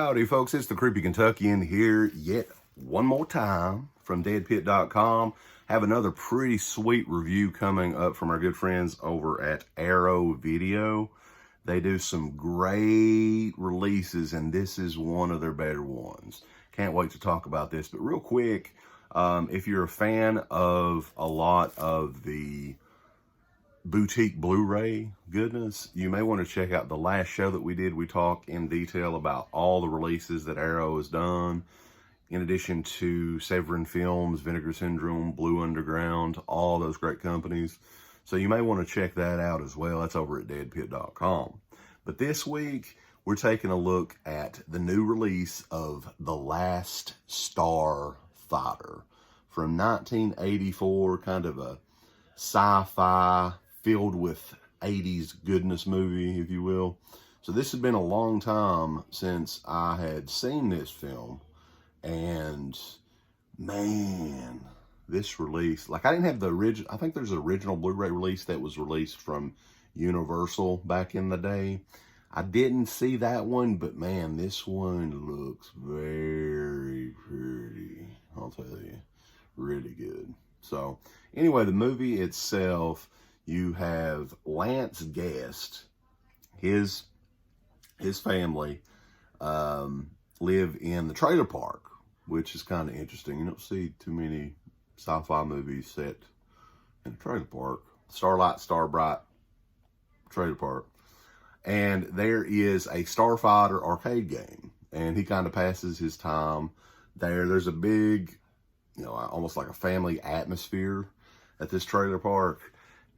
Howdy, folks. It's the Creepy Kentuckian here yet one more time from DEADPIT.com. Have another pretty sweet review coming up from our good friends over at Arrow Video. They do some great releases, and this is one of their better ones. Can't wait to talk about this. But real quick, if you're a fan of a lot of the boutique Blu-ray goodness, you may want to check out the last show that we did. We talk in detail about all the releases that Arrow has done, in addition to Severin Films, Vinegar Syndrome, Blue Underground, all those great companies. So you may want to check that out as well. That's over at DEADPIT.com. But this week, we're taking a look at the new release of The Last Starfighter from 1984, kind of a sci-fi filled with 80s goodness movie, if you will. So this has been a long time since I had seen this film, and man, this release, like I didn't have the original, I think there's an original Blu-ray release that was released from Universal back in the day. I didn't see that one, but man, this one looks very pretty, I'll tell you, really good. So anyway, the movie itself, you have Lance Guest, his family live in the trailer park, which is kind of interesting. You don't see too many sci-fi movies set in a trailer park. Starlight, Starbright trailer park. And there is a Starfighter arcade game, and he kind of passes his time there. There's a big, you know, almost like a family atmosphere at this trailer park.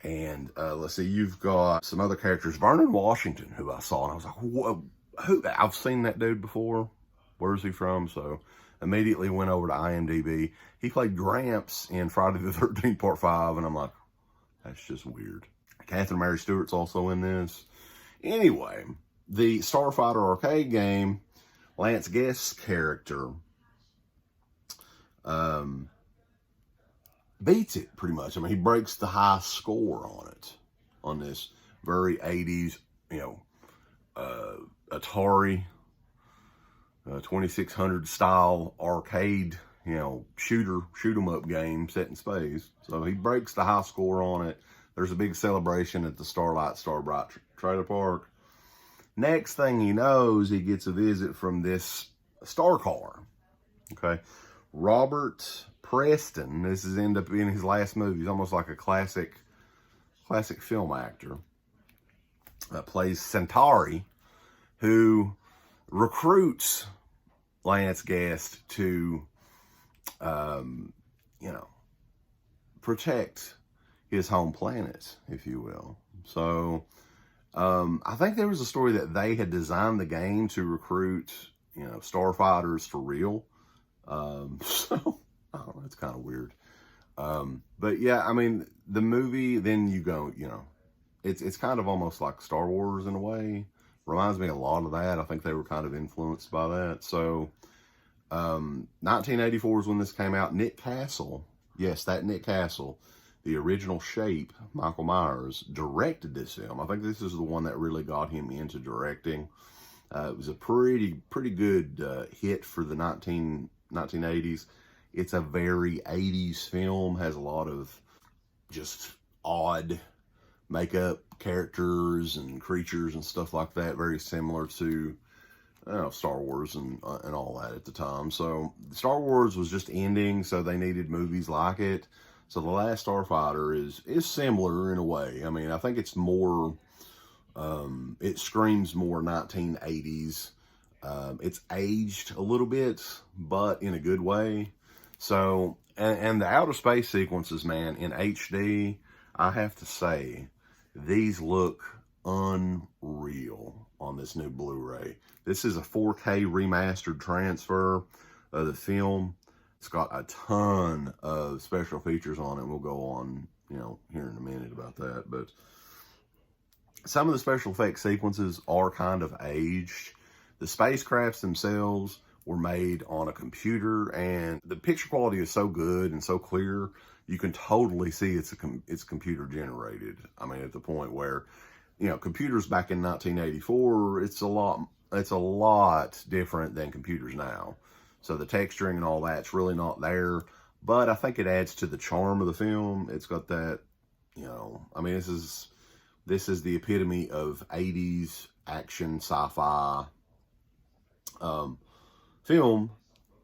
And let's see, you've got some other characters. Vernon Washington, who I saw, and I was like, whoa, who? I've seen that dude before. Where's he from? So immediately went over to IMDb. He played Gramps in Friday the 13th Part 5, and I'm like, that's just weird. Catherine Mary Stewart's also in this. Anyway, the Starfighter arcade game, Lance Guest's character beats it pretty much. I mean, he breaks the high score on it, on this very 80s, you know, Atari 2600 style arcade, you know, shoot 'em up game set in space. So he breaks the high score on it. There's a big celebration at the Starlight Starbright trailer park. Next thing he knows, he gets a visit from this star car. Okay. Robert Preston, this is end up being his last movie. He's almost like a classic film actor. Plays Centauri, who recruits Lance Guest to, you know, protect his home planet, if you will. So, I think there was a story that they had designed the game to recruit, you know, starfighters for real. So, I don't know, it's kind of weird. But yeah, I mean, the movie, then you go, you know, it's kind of almost like Star Wars in a way. Reminds me a lot of that. I think they were kind of influenced by that. So, 1984 is when this came out. Nick Castle, yes, that Nick Castle, the original Shape, Michael Myers, directed this film. I think this is the one that really got him into directing. It was a pretty good hit for the 1980s. It's a very 80s film, has a lot of just odd makeup characters and creatures and stuff like that, very similar to Star Wars and all that at the time. So Star Wars was just ending, so they needed movies like it. So The Last Starfighter is similar in a way. I mean, I think it's more, it screams more 1980s. It's aged a little bit, but in a good way. So, and the outer space sequences, man, in HD, I have to say, these look unreal on this new Blu-ray. This is a 4K remastered transfer of the film. It's got a ton of special features on it. We'll go on, you know, here in a minute about that. But some of the special effects sequences are kind of aged. The spacecrafts themselves were made on a computer, and the picture quality is so good and so clear, you can totally see it's computer generated. I mean, at the point where, you know, computers back in 1984, it's a lot it's a lot different than computers now. So the texturing and all that's really not there, but I think it adds to the charm of the film. It's got that, you know, I mean, this is the epitome of 80s action sci-fi film.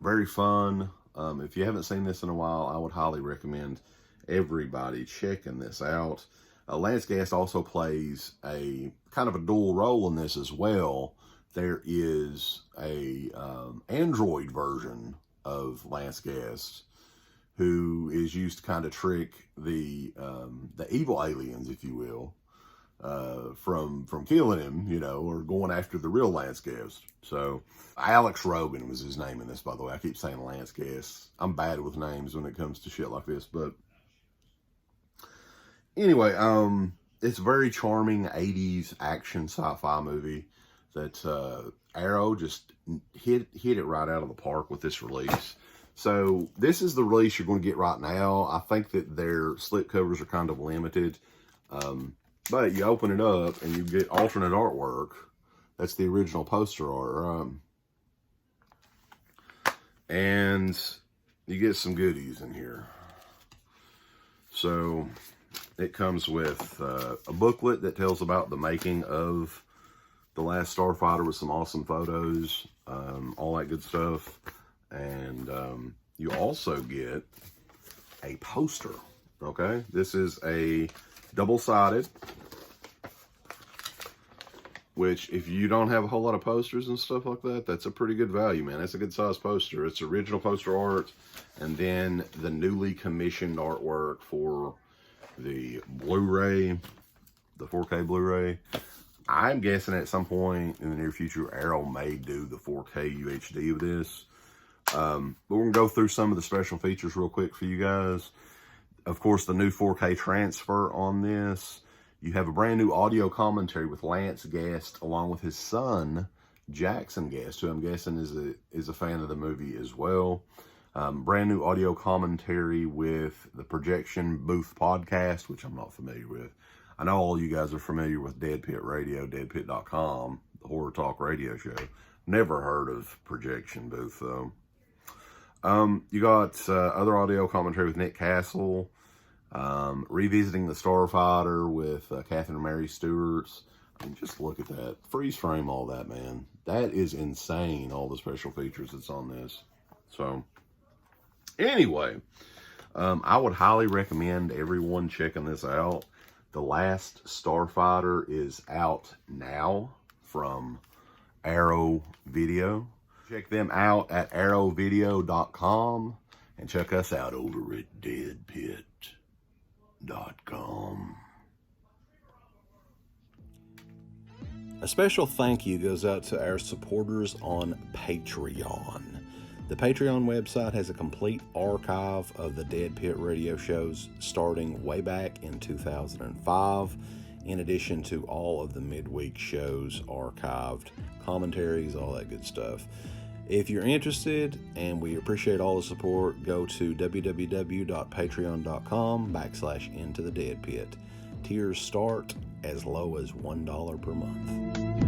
Very fun. If you haven't seen this in a while, I would highly recommend everybody checking this out. Lance Guest also plays a kind of a dual role in this as well. There is a android version of Lance Guest who is used to kind of trick the evil aliens, if you will, from killing him, you know, or going after the real Lance Guest. So Alex Rogan was his name in this, by the way. I keep saying Lance Guest. I'm bad with names when it comes to shit like this, but anyway, it's a very charming 80s action sci-fi movie that Arrow just hit it right out of the park with this release. So this is the release you're going to get right now. I think that their slipcovers are kind of limited, but you open it up and you get alternate artwork. That's the original poster art, and you get some goodies in here. So it comes with a booklet that tells about the making of The Last Starfighter with some awesome photos, all that good stuff. And you also get a poster, okay? This is a double-sided, which if you don't have a whole lot of posters and stuff like that, that's a pretty good value, man. That's a good size poster. It's original poster art, and then the newly commissioned artwork for the Blu-ray, the 4K Blu-ray. I'm guessing at some point in the near future, Arrow may do the 4K UHD of this. But we're going to go through some of the special features real quick for you guys. Of course, the new 4K transfer on this. You have a brand new audio commentary with Lance Guest along with his son, Jackson Guest, who I'm guessing is a fan of the movie as well. Brand new audio commentary with the Projection Booth podcast, which I'm not familiar with. I know all you guys are familiar with DEADPIT Radio, DEADPIT.com, the horror talk radio show. Never heard of Projection Booth, though. You got other audio commentary with Nick Castle, revisiting the Starfighter with Catherine Mary Stewart. I mean, just look at that. Freeze frame all that, man. That is insane, all the special features that's on this. So, anyway, I would highly recommend everyone checking this out. The Last Starfighter is out now from Arrow Video. Check them out at arrowvideo.com and check us out over at DEADPIT.com. A special thank you goes out to our supporters on Patreon. The Patreon website has a complete archive of the Dead Pit radio shows starting way back in 2005, in addition to all of the midweek shows archived, commentaries, all that good stuff. If you're interested, and we appreciate all the support, go to www.patreon.com/Into the Dead Pit. Tiers start as low as $1 per month.